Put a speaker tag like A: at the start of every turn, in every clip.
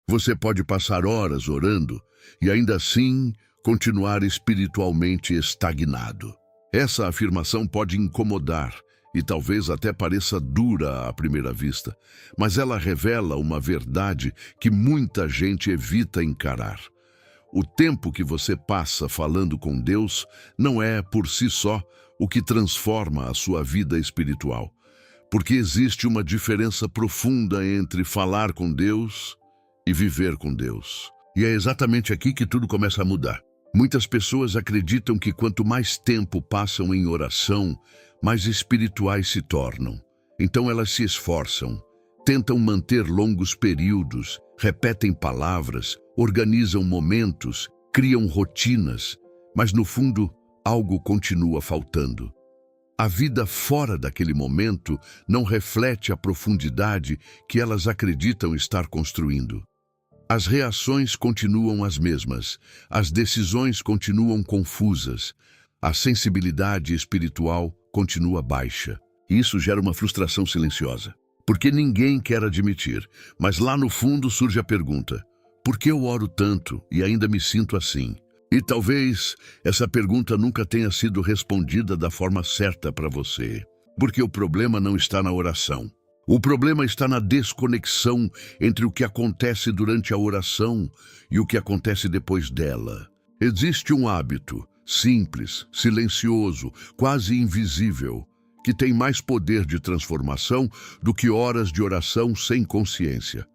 A: Você pode passar horas orando e ainda assim continuar espiritualmente estagnado. Essa afirmação pode incomodar e talvez até pareça dura à primeira vista, mas ela revela uma verdade que muita gente evita encarar. O tempo que você passa falando com Deus não é, por si só, o que transforma a sua vida espiritual, porque existe uma diferença profunda entre falar com Deus e viver com Deus. E é exatamente aqui que tudo começa a mudar. Muitas pessoas acreditam que quanto mais tempo passam em oração, mais espirituais se tornam. Então elas se esforçam, tentam manter longos períodos, repetem palavras, organizam momentos, criam rotinas, mas no fundo algo continua faltando. A vida fora daquele momento não reflete a profundidade que elas acreditam estar construindo. As reações continuam as mesmas, as decisões continuam confusas, a sensibilidade espiritual continua baixa. Isso gera uma frustração silenciosa, porque ninguém quer admitir, mas lá no fundo surge a pergunta: por que eu oro tanto e ainda me sinto assim? E talvez essa pergunta nunca tenha sido respondida da forma certa para você, porque o problema não está na oração. O problema está na desconexão entre o que acontece durante a oração e o que acontece depois dela. Existe um hábito simples, silencioso, quase invisível, que tem mais poder de transformação do que horas de oração sem consciência.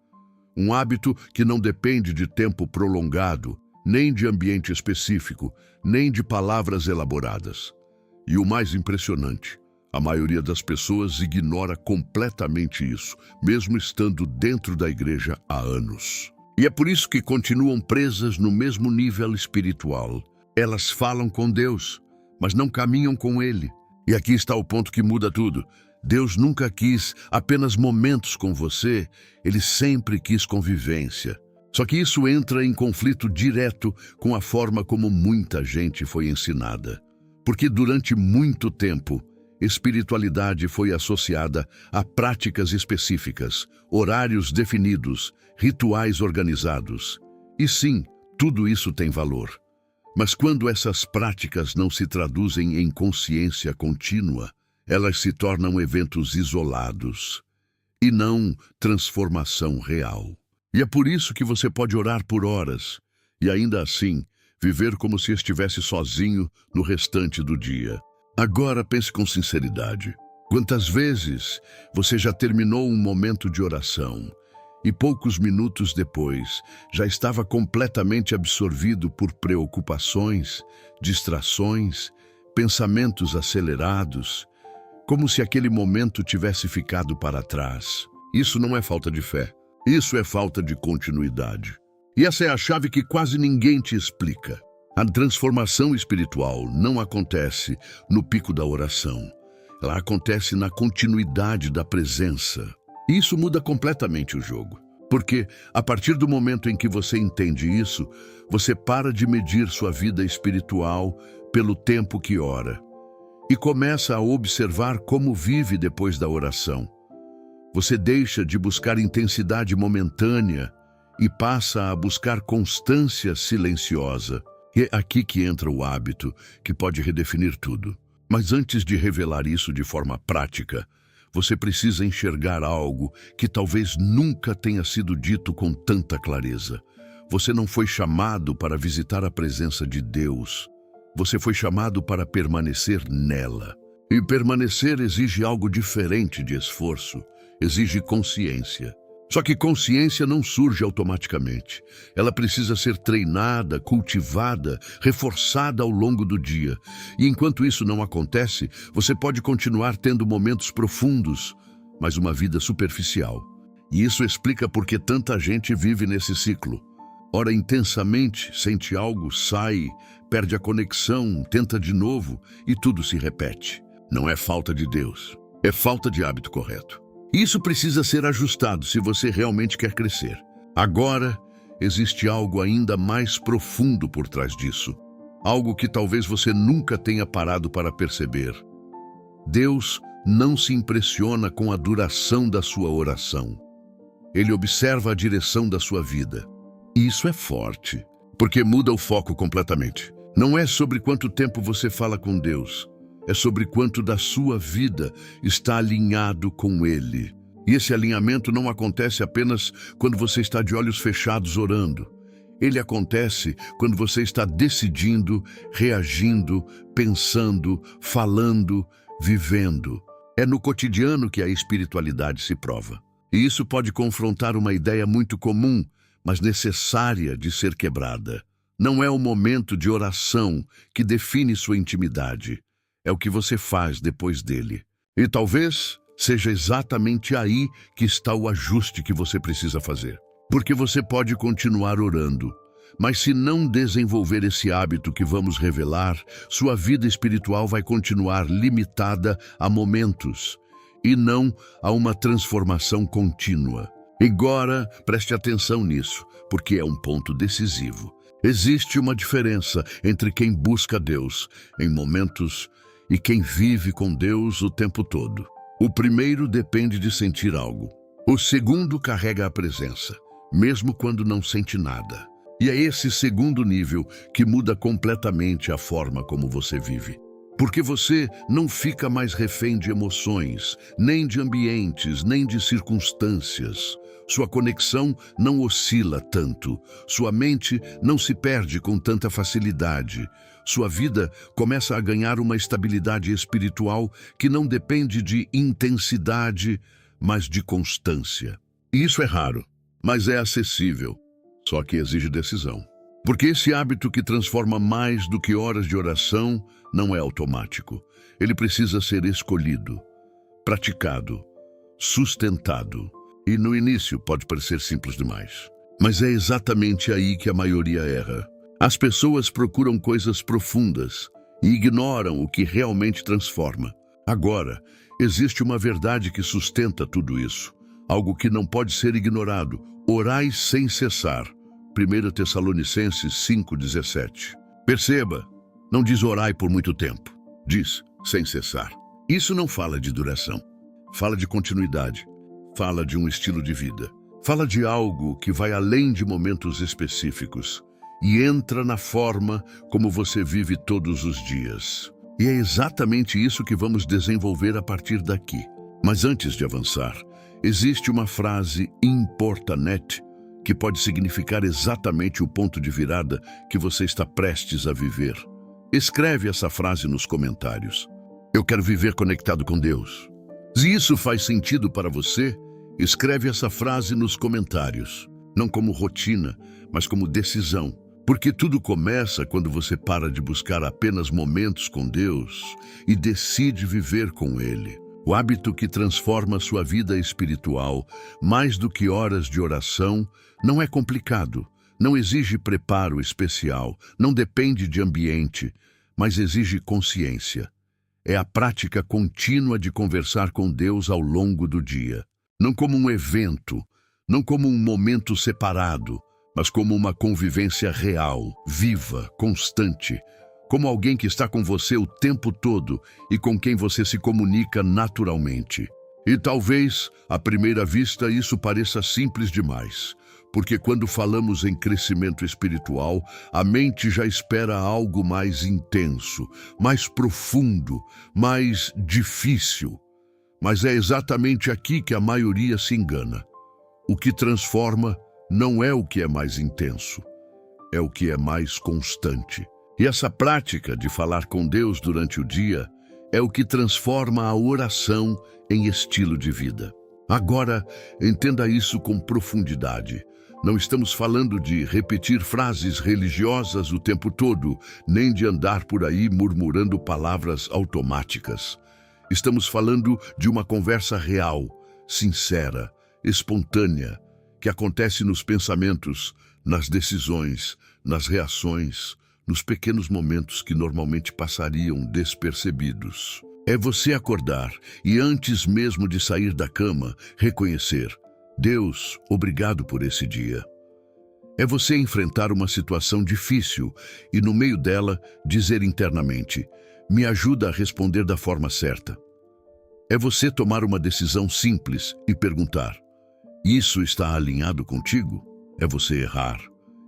A: Um hábito que não depende de tempo prolongado, nem de ambiente específico, nem de palavras elaboradas. E o mais impressionante, a maioria das pessoas ignora completamente isso, mesmo estando dentro da igreja há anos. E é por isso que continuam presas no mesmo nível espiritual. Elas falam com Deus, mas não caminham com Ele. E aqui está o ponto que muda tudo. Deus nunca quis apenas momentos com você, Ele sempre quis convivência. Só que isso entra em conflito direto com a forma como muita gente foi ensinada. Porque durante muito tempo, espiritualidade foi associada a práticas específicas, horários definidos, rituais organizados. E sim, tudo isso tem valor. Mas quando essas práticas não se traduzem em consciência contínua, elas se tornam eventos isolados e não transformação real. E é por isso que você pode orar por horas e ainda assim viver como se estivesse sozinho no restante do dia. Agora pense com sinceridade. Quantas vezes você já terminou um momento de oração e poucos minutos depois já estava completamente absorvido por preocupações, distrações, pensamentos acelerados, como se aquele momento tivesse ficado para trás? Isso não é falta de fé, isso é falta de continuidade. E essa é a chave que quase ninguém te explica. A transformação espiritual não acontece no pico da oração. Ela acontece na continuidade da presença. E isso muda completamente o jogo. Porque, a partir do momento em que você entende isso, você para de medir sua vida espiritual pelo tempo que ora e começa a observar como vive depois da oração. Você deixa de buscar intensidade momentânea e passa a buscar constância silenciosa. E é aqui que entra o hábito, que pode redefinir tudo. Mas antes de revelar isso de forma prática, você precisa enxergar algo que talvez nunca tenha sido dito com tanta clareza. Você não foi chamado para visitar a presença de Deus. Você foi chamado para permanecer nela. E permanecer exige algo diferente de esforço, exige consciência. Só que consciência não surge automaticamente. Ela precisa ser treinada, cultivada, reforçada ao longo do dia. E enquanto isso não acontece, você pode continuar tendo momentos profundos, mas uma vida superficial. E isso explica por que tanta gente vive nesse ciclo. Ora intensamente, sente algo, sai, perde a conexão, tenta de novo e tudo se repete. Não é falta de Deus, é falta de hábito correto. Isso precisa ser ajustado se você realmente quer crescer. Agora, existe algo ainda mais profundo por trás disso. Algo que talvez você nunca tenha parado para perceber. Deus não se impressiona com a duração da sua oração. Ele observa a direção da sua vida. E isso é forte, porque muda o foco completamente. Não é sobre quanto tempo você fala com Deus, é sobre quanto da sua vida está alinhado com Ele. E esse alinhamento não acontece apenas quando você está de olhos fechados orando. Ele acontece quando você está decidindo, reagindo, pensando, falando, vivendo. É no cotidiano que a espiritualidade se prova. E isso pode confrontar uma ideia muito comum, mas necessária de ser quebrada. Não é o momento de oração que define sua intimidade. É o que você faz depois dele. E talvez seja exatamente aí que está o ajuste que você precisa fazer. Porque você pode continuar orando, mas se não desenvolver esse hábito que vamos revelar, sua vida espiritual vai continuar limitada a momentos e não a uma transformação contínua. Agora, preste atenção nisso, porque é um ponto decisivo. Existe uma diferença entre quem busca Deus em momentos e quem vive com Deus o tempo todo. O primeiro depende de sentir algo. O segundo carrega a presença, mesmo quando não sente nada. E é esse segundo nível que muda completamente a forma como você vive. Porque você não fica mais refém de emoções, nem de ambientes, nem de circunstâncias. Sua conexão não oscila tanto. Sua mente não se perde com tanta facilidade. Sua vida começa a ganhar uma estabilidade espiritual que não depende de intensidade, mas de constância. E isso é raro, mas é acessível. Só que exige decisão. Porque esse hábito que transforma mais do que horas de oração não é automático. Ele precisa ser escolhido, praticado, sustentado. E no início pode parecer simples demais. Mas é exatamente aí que a maioria erra. As pessoas procuram coisas profundas e ignoram o que realmente transforma. Agora, existe uma verdade que sustenta tudo isso. Algo que não pode ser ignorado. Orai sem cessar. 1 Tessalonicenses 5,17. Perceba, não diz orai por muito tempo. Diz sem cessar. Isso não fala de duração. Fala de continuidade. Fala de um estilo de vida. Fala de algo que vai além de momentos específicos e entra na forma como você vive todos os dias. E é exatamente isso que vamos desenvolver a partir daqui. Mas antes de avançar, existe uma frase importante que pode significar exatamente o ponto de virada que você está prestes a viver. Escreve essa frase nos comentários. Eu quero viver conectado com Deus. Se isso faz sentido para você, escreve essa frase nos comentários. Não como rotina, mas como decisão. Porque tudo começa quando você para de buscar apenas momentos com Deus e decide viver com Ele. O hábito que transforma sua vida espiritual, mais do que horas de oração, não é complicado, não exige preparo especial, não depende de ambiente, mas exige consciência. É a prática contínua de conversar com Deus ao longo do dia. Não como um evento, não como um momento separado, mas como uma convivência real, viva, constante, como alguém que está com você o tempo todo e com quem você se comunica naturalmente. E talvez, à primeira vista, isso pareça simples demais, porque quando falamos em crescimento espiritual, a mente já espera algo mais intenso, mais profundo, mais difícil. Mas é exatamente aqui que a maioria se engana. O que transforma não é o que é mais intenso, é o que é mais constante. E essa prática de falar com Deus durante o dia é o que transforma a oração em estilo de vida. Agora, entenda isso com profundidade. Não estamos falando de repetir frases religiosas o tempo todo, nem de andar por aí murmurando palavras automáticas. Estamos falando de uma conversa real, sincera, espontânea, que acontece nos pensamentos, nas decisões, nas reações, nos pequenos momentos que normalmente passariam despercebidos. É você acordar e, antes mesmo de sair da cama, reconhecer: Deus, obrigado por esse dia. É você enfrentar uma situação difícil e, no meio dela, dizer internamente: me ajuda a responder da forma certa. É você tomar uma decisão simples e perguntar: Isso está alinhado contigo? É você errar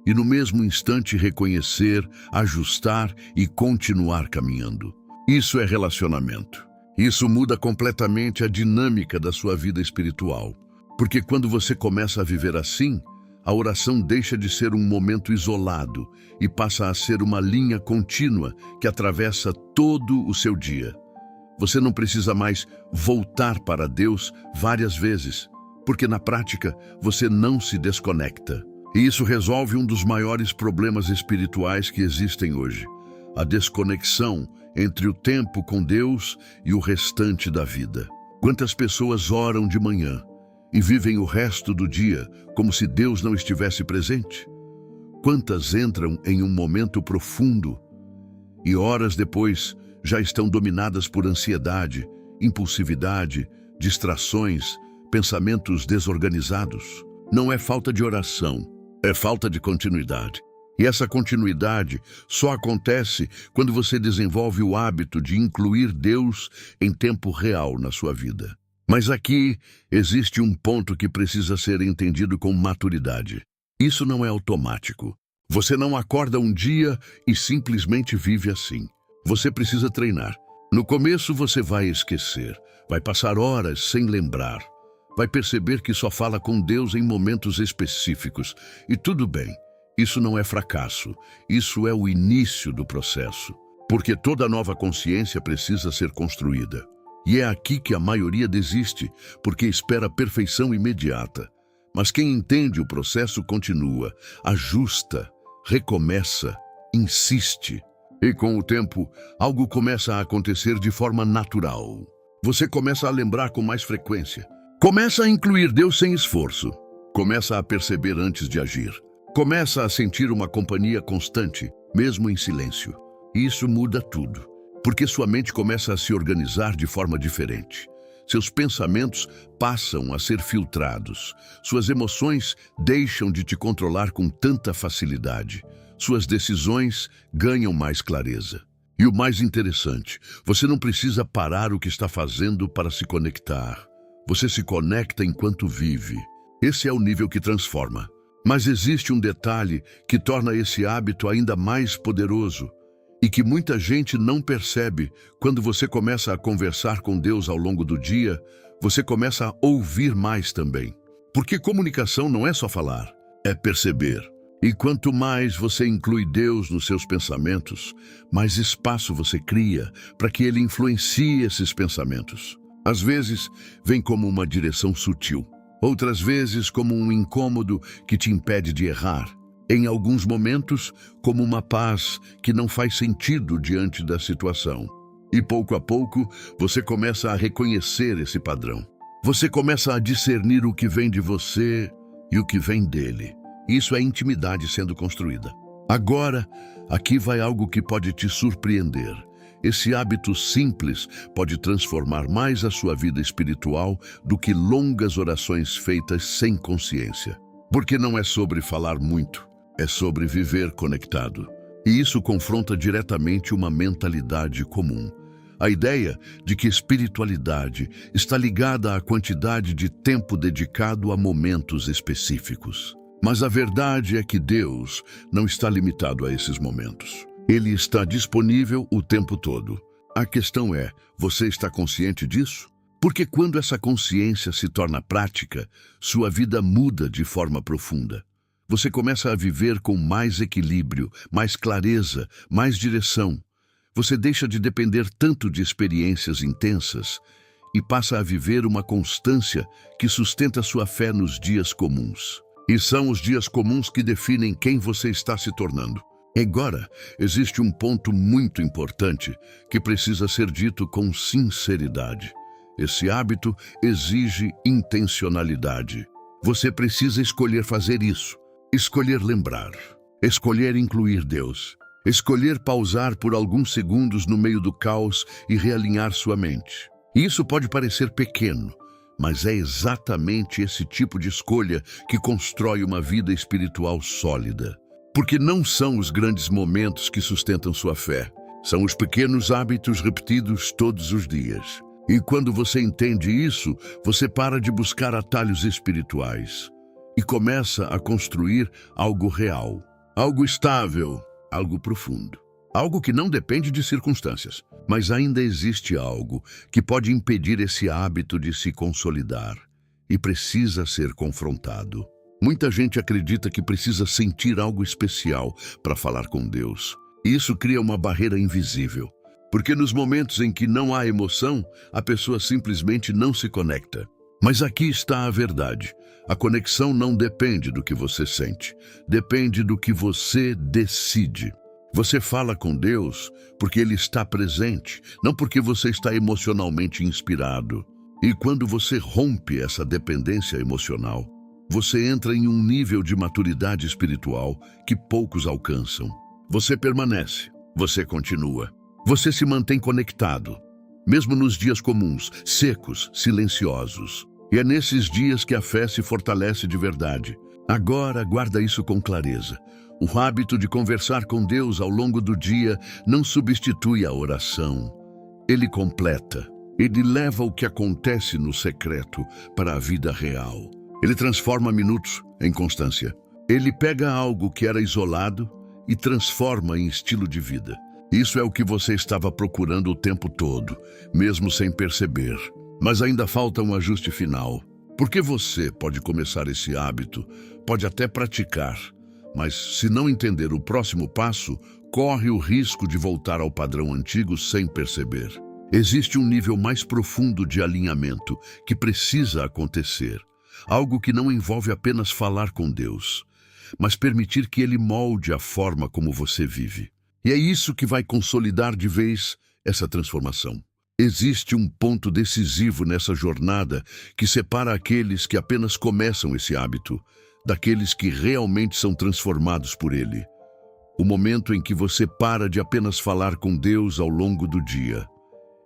A: e no mesmo instante reconhecer, ajustar e continuar caminhando. Isso é relacionamento. Isso muda completamente a dinâmica da sua vida espiritual. Porque quando você começa a viver assim, a oração deixa de ser um momento isolado e passa a ser uma linha contínua que atravessa todo o seu dia. Você não precisa mais voltar para Deus várias vezes, porque na prática você não se desconecta. E isso resolve um dos maiores problemas espirituais que existem hoje: a desconexão entre o tempo com Deus e o restante da vida. Quantas pessoas oram de manhã e vivem o resto do dia como se Deus não estivesse presente? Quantas entram em um momento profundo e horas depois já estão dominadas por ansiedade, impulsividade, distrações, pensamentos desorganizados? Não é falta de oração, é falta de continuidade. E essa continuidade só acontece quando você desenvolve o hábito de incluir Deus em tempo real na sua vida. Mas aqui existe um ponto que precisa ser entendido com maturidade. Isso não é automático. Você não acorda um dia e simplesmente vive assim. Você precisa treinar. No começo você vai esquecer, vai passar horas sem lembrar, vai perceber que só fala com Deus em momentos específicos. E tudo bem, isso não é fracasso, isso é o início do processo. Porque toda nova consciência precisa ser construída. E é aqui que a maioria desiste, porque espera a perfeição imediata. Mas quem entende o processo continua, ajusta, recomeça, insiste. E com o tempo, algo começa a acontecer de forma natural. Você começa a lembrar com mais frequência. Começa a incluir Deus sem esforço. Começa a perceber antes de agir. Começa a sentir uma companhia constante, mesmo em silêncio. E isso muda tudo, porque sua mente começa a se organizar de forma diferente. Seus pensamentos passam a ser filtrados. Suas emoções deixam de te controlar com tanta facilidade. Suas decisões ganham mais clareza. E o mais interessante, você não precisa parar o que está fazendo para se conectar. Você se conecta enquanto vive. Esse é o nível que transforma. Mas existe um detalhe que torna esse hábito ainda mais poderoso e que muita gente não percebe. Quando você começa a conversar com Deus ao longo do dia, você começa a ouvir mais também. Porque comunicação não é só falar, é perceber. E quanto mais você inclui Deus nos seus pensamentos, mais espaço você cria para que Ele influencie esses pensamentos. Às vezes, vem como uma direção sutil. Outras vezes, como um incômodo que te impede de errar. Em alguns momentos, como uma paz que não faz sentido diante da situação. E pouco a pouco, você começa a reconhecer esse padrão. Você começa a discernir o que vem de você e o que vem dele. Isso é intimidade sendo construída. Agora, aqui vai algo que pode te surpreender. Esse hábito simples pode transformar mais a sua vida espiritual do que longas orações feitas sem consciência. Porque não é sobre falar muito, é sobre viver conectado. E isso confronta diretamente uma mentalidade comum. A ideia de que espiritualidade está ligada à quantidade de tempo dedicado a momentos específicos. Mas a verdade é que Deus não está limitado a esses momentos. Ele está disponível o tempo todo. A questão é, você está consciente disso? Porque quando essa consciência se torna prática, sua vida muda de forma profunda. Você começa a viver com mais equilíbrio, mais clareza, mais direção. Você deixa de depender tanto de experiências intensas e passa a viver uma constância que sustenta sua fé nos dias comuns. E são os dias comuns que definem quem você está se tornando. Agora, existe um ponto muito importante que precisa ser dito com sinceridade. Esse hábito exige intencionalidade. Você precisa escolher fazer isso, escolher lembrar, escolher incluir Deus, escolher pausar por alguns segundos no meio do caos e realinhar sua mente. Isso pode parecer pequeno, mas é exatamente esse tipo de escolha que constrói uma vida espiritual sólida. Porque não são os grandes momentos que sustentam sua fé, são os pequenos hábitos repetidos todos os dias. E quando você entende isso, você para de buscar atalhos espirituais e começa a construir algo real, algo estável, algo profundo. Algo que não depende de circunstâncias, mas ainda existe algo que pode impedir esse hábito de se consolidar e precisa ser confrontado. Muita gente acredita que precisa sentir algo especial para falar com Deus. E isso cria uma barreira invisível, porque nos momentos em que não há emoção, a pessoa simplesmente não se conecta. Mas aqui está a verdade. A conexão não depende do que você sente, depende do que você decide. Você fala com Deus porque Ele está presente, não porque você está emocionalmente inspirado. E quando você rompe essa dependência emocional, você entra em um nível de maturidade espiritual que poucos alcançam. Você permanece, você continua, você se mantém conectado, mesmo nos dias comuns, secos, silenciosos. E é nesses dias que a fé se fortalece de verdade. Agora, guarda isso com clareza. O hábito de conversar com Deus ao longo do dia não substitui a oração. Ele completa. Ele leva o que acontece no secreto para a vida real. Ele transforma minutos em constância. Ele pega algo que era isolado e transforma em estilo de vida. Isso é o que você estava procurando o tempo todo, mesmo sem perceber. Mas ainda falta um ajuste final. Porque você pode começar esse hábito, pode até praticar, mas se não entender o próximo passo, corre o risco de voltar ao padrão antigo sem perceber. Existe um nível mais profundo de alinhamento que precisa acontecer. Algo que não envolve apenas falar com Deus, mas permitir que Ele molde a forma como você vive. E é isso que vai consolidar de vez essa transformação. Existe um ponto decisivo nessa jornada que separa aqueles que apenas começam esse hábito daqueles que realmente são transformados por ele. O momento em que você para de apenas falar com Deus ao longo do dia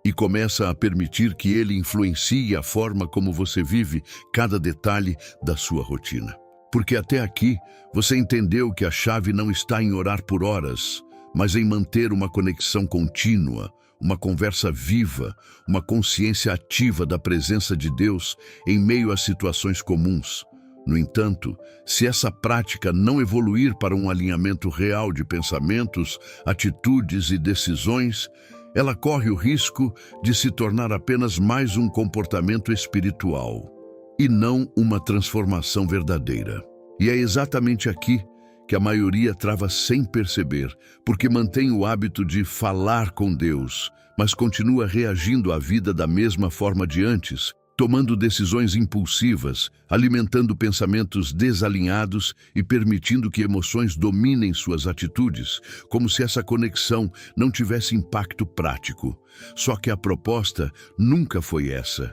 A: e começa a permitir que Ele influencie a forma como você vive cada detalhe da sua rotina. Porque até aqui você entendeu que a chave não está em orar por horas, mas em manter uma conexão contínua, uma conversa viva, uma consciência ativa da presença de Deus em meio a situações comuns. No entanto, se essa prática não evoluir para um alinhamento real de pensamentos, atitudes e decisões, ela corre o risco de se tornar apenas mais um comportamento espiritual e não uma transformação verdadeira. E é exatamente aqui que a maioria trava sem perceber, porque mantém o hábito de falar com Deus, mas continua reagindo à vida da mesma forma de antes, tomando decisões impulsivas, alimentando pensamentos desalinhados e permitindo que emoções dominem suas atitudes, como se essa conexão não tivesse impacto prático. Só que a proposta nunca foi essa.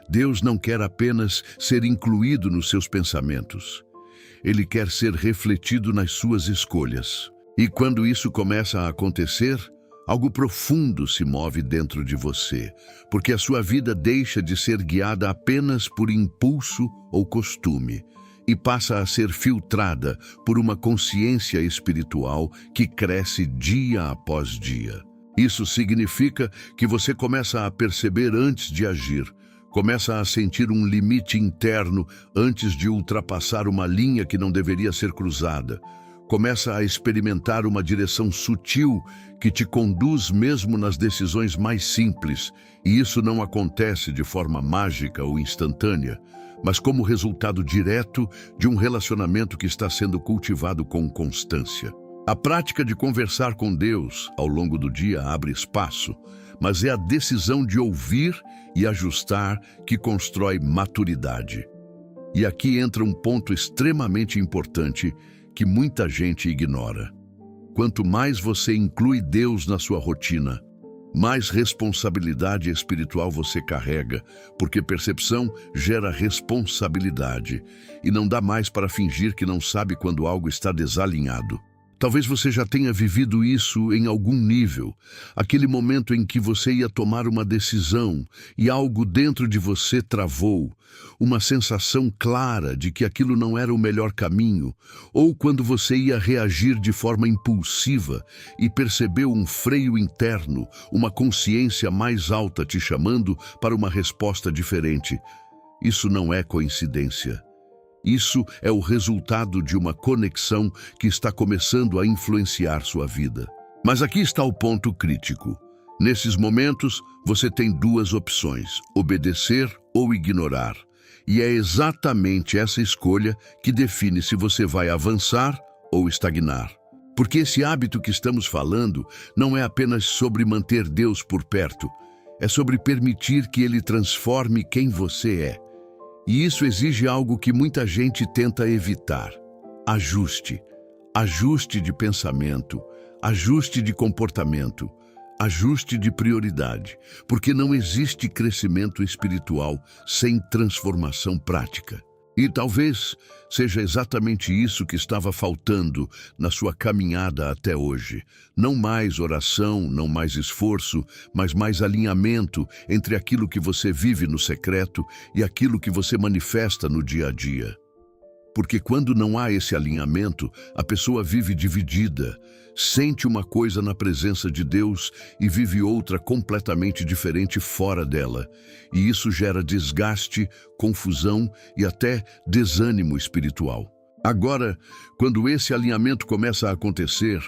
A: Deus não quer apenas ser incluído nos seus pensamentos. Ele quer ser refletido nas suas escolhas. E quando isso começa a acontecer, algo profundo se move dentro de você, porque a sua vida deixa de ser guiada apenas por impulso ou costume e passa a ser filtrada por uma consciência espiritual que cresce dia após dia. Isso significa que você começa a perceber antes de agir, começa a sentir um limite interno antes de ultrapassar uma linha que não deveria ser cruzada. Começa a experimentar uma direção sutil que te conduz mesmo nas decisões mais simples, e isso não acontece de forma mágica ou instantânea, mas como resultado direto de um relacionamento que está sendo cultivado com constância. A prática de conversar com Deus ao longo do dia abre espaço, mas é a decisão de ouvir e ajustar que constrói maturidade. E aqui entra um ponto extremamente importante que muita gente ignora. Quanto mais você inclui Deus na sua rotina, mais responsabilidade espiritual você carrega, porque percepção gera responsabilidade, e não dá mais para fingir que não sabe quando algo está desalinhado. Talvez você já tenha vivido isso em algum nível, aquele momento em que você ia tomar uma decisão e algo dentro de você travou, uma sensação clara de que aquilo não era o melhor caminho, ou quando você ia reagir de forma impulsiva e percebeu um freio interno, uma consciência mais alta te chamando para uma resposta diferente. Isso não é coincidência. Isso é o resultado de uma conexão que está começando a influenciar sua vida. Mas aqui está o ponto crítico. Nesses momentos, você tem duas opções: obedecer ou ignorar. E é exatamente essa escolha que define se você vai avançar ou estagnar. Porque esse hábito que estamos falando não é apenas sobre manter Deus por perto, é sobre permitir que Ele transforme quem você é. E isso exige algo que muita gente tenta evitar: ajuste. Ajuste de pensamento, ajuste de comportamento, ajuste de prioridade, porque não existe crescimento espiritual sem transformação prática. E talvez seja exatamente isso que estava faltando na sua caminhada até hoje. Não mais oração, não mais esforço, mas mais alinhamento entre aquilo que você vive no secreto e aquilo que você manifesta no dia a dia. Porque quando não há esse alinhamento, a pessoa vive dividida, sente uma coisa na presença de Deus e vive outra completamente diferente fora dela. E isso gera desgaste, confusão e até desânimo espiritual. Agora, quando esse alinhamento começa a acontecer,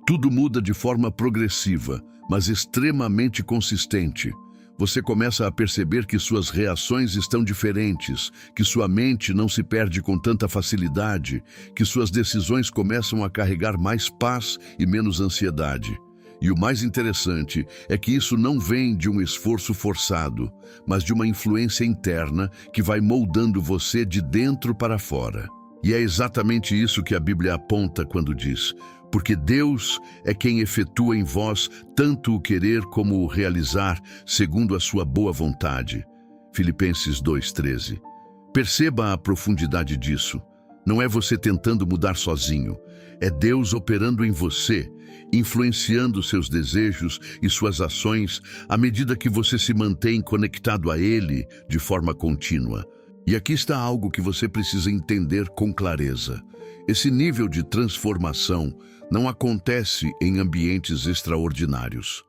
A: tudo muda de forma progressiva, mas extremamente consistente. Você começa a perceber que suas reações estão diferentes, que sua mente não se perde com tanta facilidade, que suas decisões começam a carregar mais paz e menos ansiedade. E o mais interessante é que isso não vem de um esforço forçado, mas de uma influência interna que vai moldando você de dentro para fora. E é exatamente isso que a Bíblia aponta quando diz: porque Deus é quem efetua em vós tanto o querer como o realizar, segundo a sua boa vontade. Filipenses 2:13. Perceba a profundidade disso. Não é você tentando mudar sozinho. É Deus operando em você, influenciando seus desejos e suas ações à medida que você se mantém conectado a Ele de forma contínua. E aqui está algo que você precisa entender com clareza. Esse nível de transformação não acontece em ambientes extraordinários.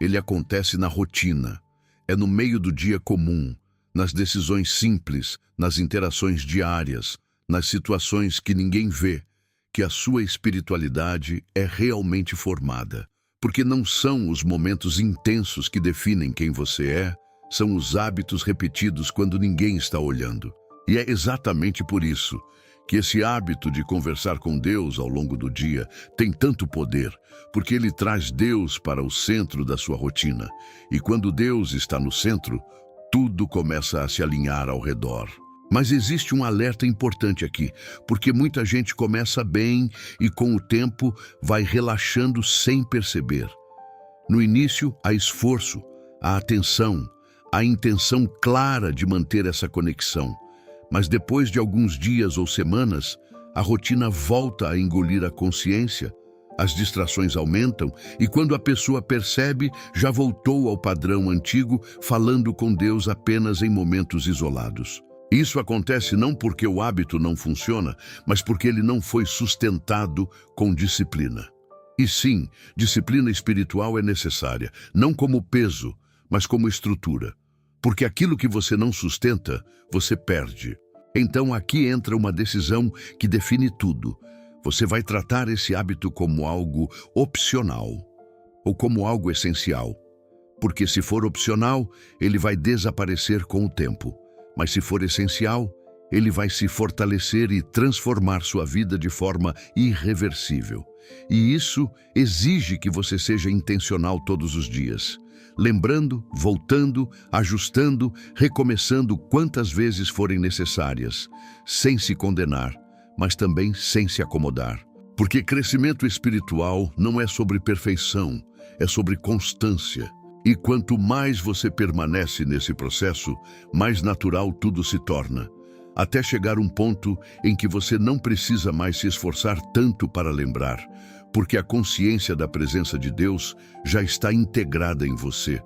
A: Ele acontece na rotina, é no meio do dia comum, nas decisões simples, nas interações diárias, nas situações que ninguém vê, que a sua espiritualidade é realmente formada. Porque não são os momentos intensos que definem quem você é, são os hábitos repetidos quando ninguém está olhando. E é exatamente por isso que esse hábito de conversar com Deus ao longo do dia tem tanto poder, porque ele traz Deus para o centro da sua rotina. E quando Deus está no centro, tudo começa a se alinhar ao redor. Mas existe um alerta importante aqui, porque muita gente começa bem e com o tempo vai relaxando sem perceber. No início, há esforço, há atenção, há intenção clara de manter essa conexão. Mas depois de alguns dias ou semanas, a rotina volta a engolir a consciência, as distrações aumentam e quando a pessoa percebe, já voltou ao padrão antigo, falando com Deus apenas em momentos isolados. Isso acontece não porque o hábito não funciona, mas porque ele não foi sustentado com disciplina. E sim, disciplina espiritual é necessária, não como peso, mas como estrutura. Porque aquilo que você não sustenta, você perde. Então aqui entra uma decisão que define tudo. Você vai tratar esse hábito como algo opcional ou como algo essencial. Porque se for opcional, ele vai desaparecer com o tempo. Mas se for essencial, ele vai se fortalecer e transformar sua vida de forma irreversível. E isso exige que você seja intencional todos os dias. Lembrando, voltando, ajustando, recomeçando quantas vezes forem necessárias, sem se condenar, mas também sem se acomodar. Porque crescimento espiritual não é sobre perfeição, é sobre constância. E quanto mais você permanece nesse processo, mais natural tudo se torna, até chegar um ponto em que você não precisa mais se esforçar tanto para lembrar. porque a consciência da presença de Deus já está integrada em você.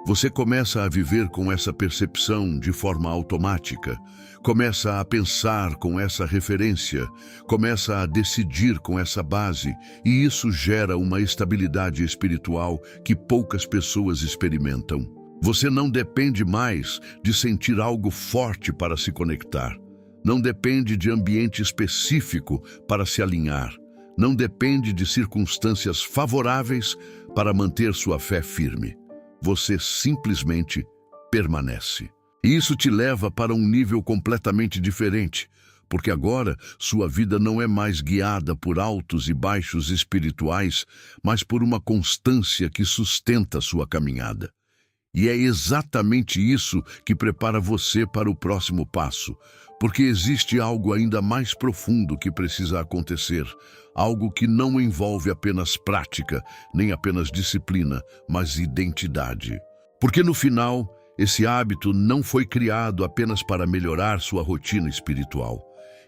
A: Você começa a viver com essa percepção de forma automática, começa a pensar com essa referência, começa a decidir com essa base, e isso gera uma estabilidade espiritual que poucas pessoas experimentam. Você não depende mais de sentir algo forte para se conectar. Não depende de ambiente específico para se alinhar. Não depende de circunstâncias favoráveis para manter sua fé firme. Você simplesmente permanece. E isso te leva para um nível completamente diferente, porque agora sua vida não é mais guiada por altos e baixos espirituais, mas por uma constância que sustenta sua caminhada. E é exatamente isso que prepara você para o próximo passo, porque existe algo ainda mais profundo que precisa acontecer, algo que não envolve apenas prática, nem apenas disciplina, mas identidade. Porque no final, esse hábito não foi criado apenas para melhorar sua rotina espiritual.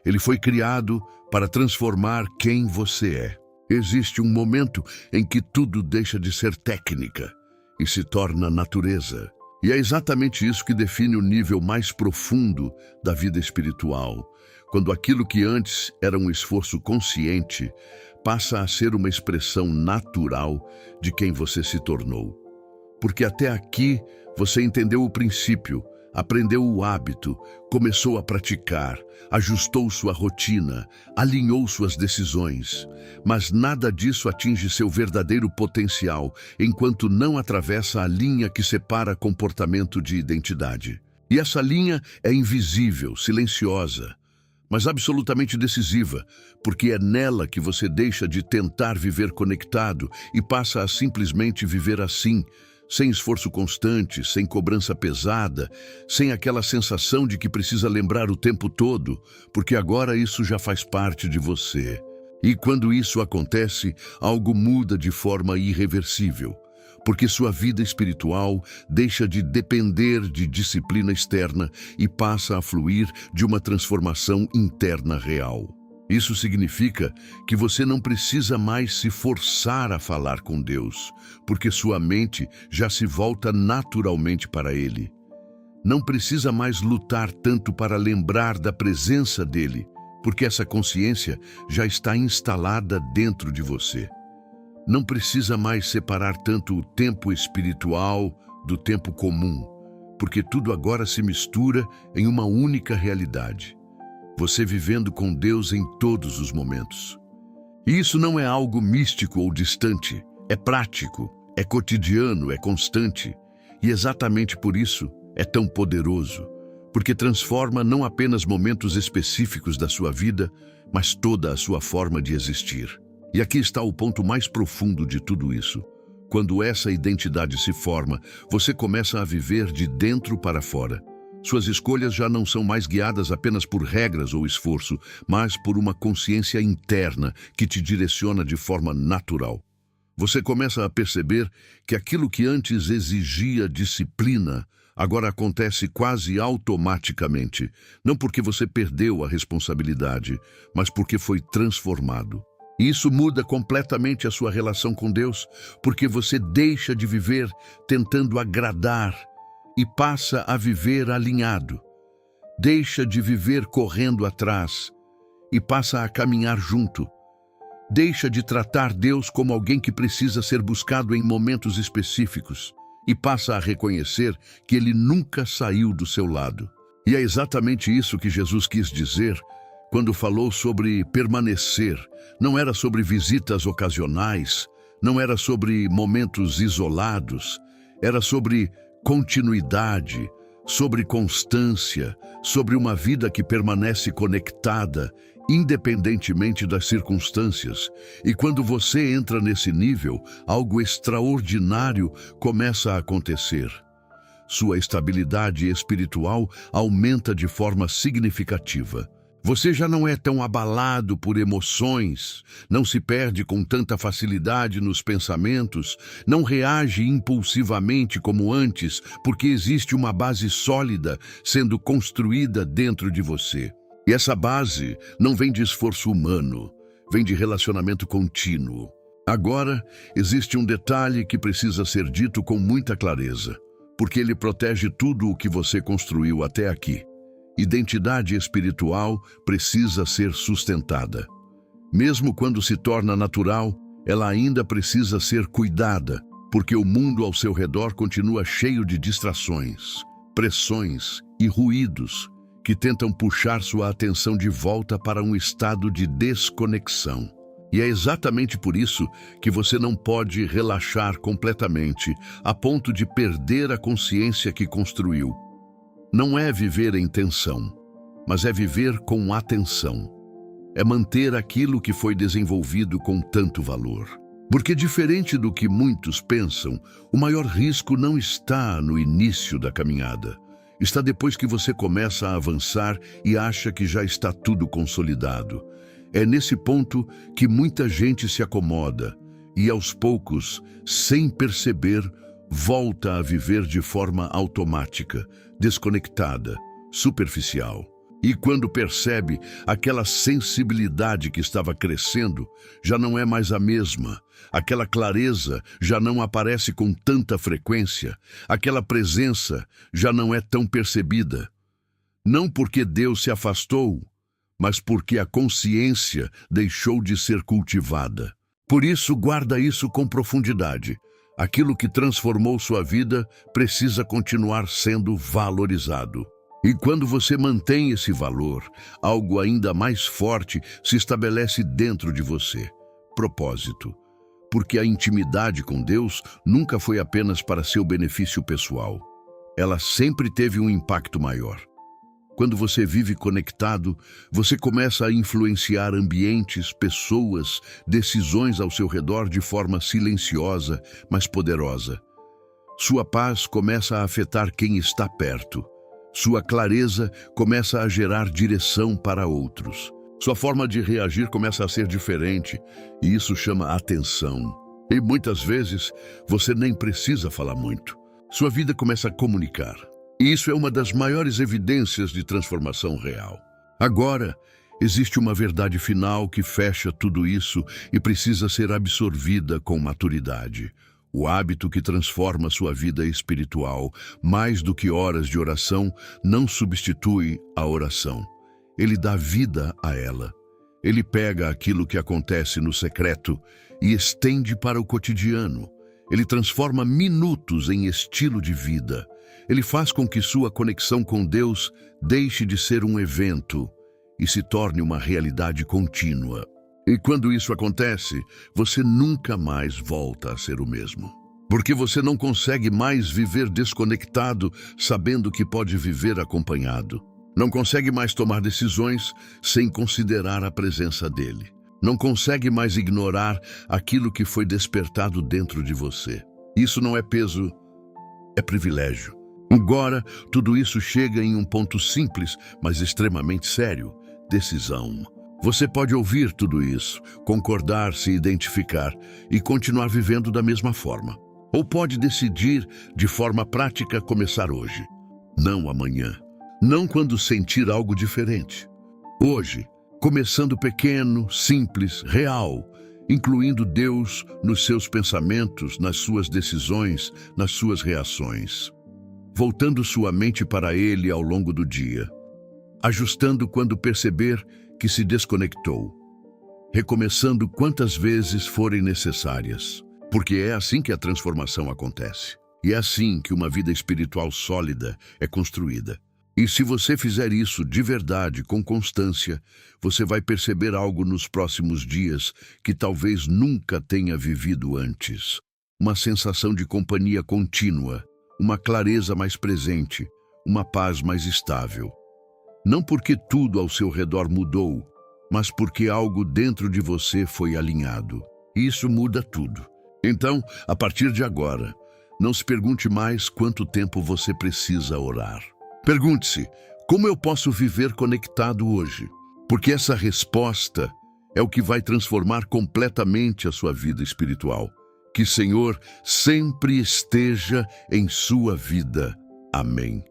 A: Ele foi criado para transformar quem você é. Existe um momento em que tudo deixa de ser técnica e se torna natureza. E é exatamente isso que define o nível mais profundo da vida espiritual, quando aquilo que antes era um esforço consciente passa a ser uma expressão natural de quem você se tornou. Porque até aqui você entendeu o princípio, aprendeu o hábito, começou a praticar, ajustou sua rotina, alinhou suas decisões. Mas nada disso atinge seu verdadeiro potencial enquanto não atravessa a linha que separa comportamento de identidade. E essa linha é invisível, silenciosa, mas absolutamente decisiva, porque é nela que você deixa de tentar viver conectado e passa a simplesmente viver assim, sem esforço constante, sem cobrança pesada, sem aquela sensação de que precisa lembrar o tempo todo, porque agora isso já faz parte de você. E quando isso acontece, algo muda de forma irreversível, porque sua vida espiritual deixa de depender de disciplina externa e passa a fluir de uma transformação interna real. Isso significa que você não precisa mais se forçar a falar com Deus, porque sua mente já se volta naturalmente para Ele. Não precisa mais lutar tanto para lembrar da presença dEle, porque essa consciência já está instalada dentro de você. Não precisa mais separar tanto o tempo espiritual do tempo comum, porque tudo agora se mistura em uma única realidade. Você vivendo com Deus em todos os momentos. E isso não é algo místico ou distante, é prático, é cotidiano, é constante. E exatamente por isso é tão poderoso, porque transforma não apenas momentos específicos da sua vida, mas toda a sua forma de existir. E aqui está o ponto mais profundo de tudo isso. Quando essa identidade se forma, você começa a viver de dentro para fora. Suas escolhas já não são mais guiadas apenas por regras ou esforço, mas por uma consciência interna que te direciona de forma natural. Você começa a perceber que aquilo que antes exigia disciplina, agora acontece quase automaticamente, não porque você perdeu a responsabilidade, mas porque foi transformado. E isso muda completamente a sua relação com Deus, porque você deixa de viver tentando agradar e passa a viver alinhado. Deixa de viver correndo atrás e passa a caminhar junto. Deixa de tratar Deus como alguém que precisa ser buscado em momentos específicos e passa a reconhecer que Ele nunca saiu do seu lado. E é exatamente isso que Jesus quis dizer quando falou sobre permanecer. Não era sobre visitas ocasionais, não era sobre momentos isolados, era sobre continuidade, sobre constância, sobre uma vida que permanece conectada, independentemente das circunstâncias. E quando você entra nesse nível, algo extraordinário começa a acontecer. Sua estabilidade espiritual aumenta de forma significativa. Você já não é tão abalado por emoções, não se perde com tanta facilidade nos pensamentos, não reage impulsivamente como antes, porque existe uma base sólida sendo construída dentro de você. E essa base não vem de esforço humano, vem de relacionamento contínuo. Agora, existe um detalhe que precisa ser dito com muita clareza, porque ele protege tudo o que você construiu até aqui. Identidade espiritual precisa ser sustentada. Mesmo quando se torna natural, ela ainda precisa ser cuidada, porque o mundo ao seu redor continua cheio de distrações, pressões e ruídos que tentam puxar sua atenção de volta para um estado de desconexão. E é exatamente por isso que você não pode relaxar completamente, a ponto de perder a consciência que construiu. Não é viver em tensão, mas é viver com atenção. É manter aquilo que foi desenvolvido com tanto valor. Porque, diferente do que muitos pensam, o maior risco não está no início da caminhada. Está depois que você começa a avançar e acha que já está tudo consolidado. É nesse ponto que muita gente se acomoda e, aos poucos, sem perceber, volta a viver de forma automática, desconectada, superficial. E quando percebe, aquela sensibilidade que estava crescendo já não é mais a mesma. Aquela clareza já não aparece com tanta frequência. Aquela presença já não é tão percebida. Não porque Deus se afastou, mas porque a consciência deixou de ser cultivada. Por isso, guarda isso com profundidade. Aquilo que transformou sua vida precisa continuar sendo valorizado. E quando você mantém esse valor, algo ainda mais forte se estabelece dentro de você. Propósito. Porque a intimidade com Deus nunca foi apenas para seu benefício pessoal. Ela sempre teve um impacto maior. Quando você vive conectado, você começa a influenciar ambientes, pessoas, decisões ao seu redor de forma silenciosa, mas poderosa. Sua paz começa a afetar quem está perto. Sua clareza começa a gerar direção para outros. Sua forma de reagir começa a ser diferente, e isso chama atenção. E muitas vezes, você nem precisa falar muito. Sua vida começa a comunicar. E isso é uma das maiores evidências de transformação real. Agora, existe uma verdade final que fecha tudo isso e precisa ser absorvida com maturidade. O hábito que transforma sua vida espiritual, mais do que horas de oração, não substitui a oração. Ele dá vida a ela. Ele pega aquilo que acontece no secreto e estende para o cotidiano. Ele transforma minutos em estilo de vida. Ele faz com que sua conexão com Deus deixe de ser um evento e se torne uma realidade contínua. E quando isso acontece, você nunca mais volta a ser o mesmo. Porque você não consegue mais viver desconectado, sabendo que pode viver acompanhado. Não consegue mais tomar decisões sem considerar a presença dele. Não consegue mais ignorar aquilo que foi despertado dentro de você. Isso não é peso, é privilégio. Agora, tudo isso chega em um ponto simples, mas extremamente sério: decisão. Você pode ouvir tudo isso, concordar, se identificar e continuar vivendo da mesma forma. Ou pode decidir, de forma prática, começar hoje. Não amanhã. Não quando sentir algo diferente. Hoje, começando pequeno, simples, real, incluindo Deus nos seus pensamentos, nas suas decisões, nas suas reações. Voltando sua mente para Ele ao longo do dia. Ajustando quando perceber que se desconectou. Recomeçando quantas vezes forem necessárias. Porque é assim que a transformação acontece. E é assim que uma vida espiritual sólida é construída. E se você fizer isso de verdade, com constância, você vai perceber algo nos próximos dias que talvez nunca tenha vivido antes. Uma sensação de companhia contínua, uma clareza mais presente, uma paz mais estável. Não porque tudo ao seu redor mudou, mas porque algo dentro de você foi alinhado. Isso muda tudo. Então, a partir de agora, não se pergunte mais quanto tempo você precisa orar. Pergunte-se: como eu posso viver conectado hoje? Porque essa resposta é o que vai transformar completamente a sua vida espiritual. Que o Senhor sempre esteja em sua vida. Amém.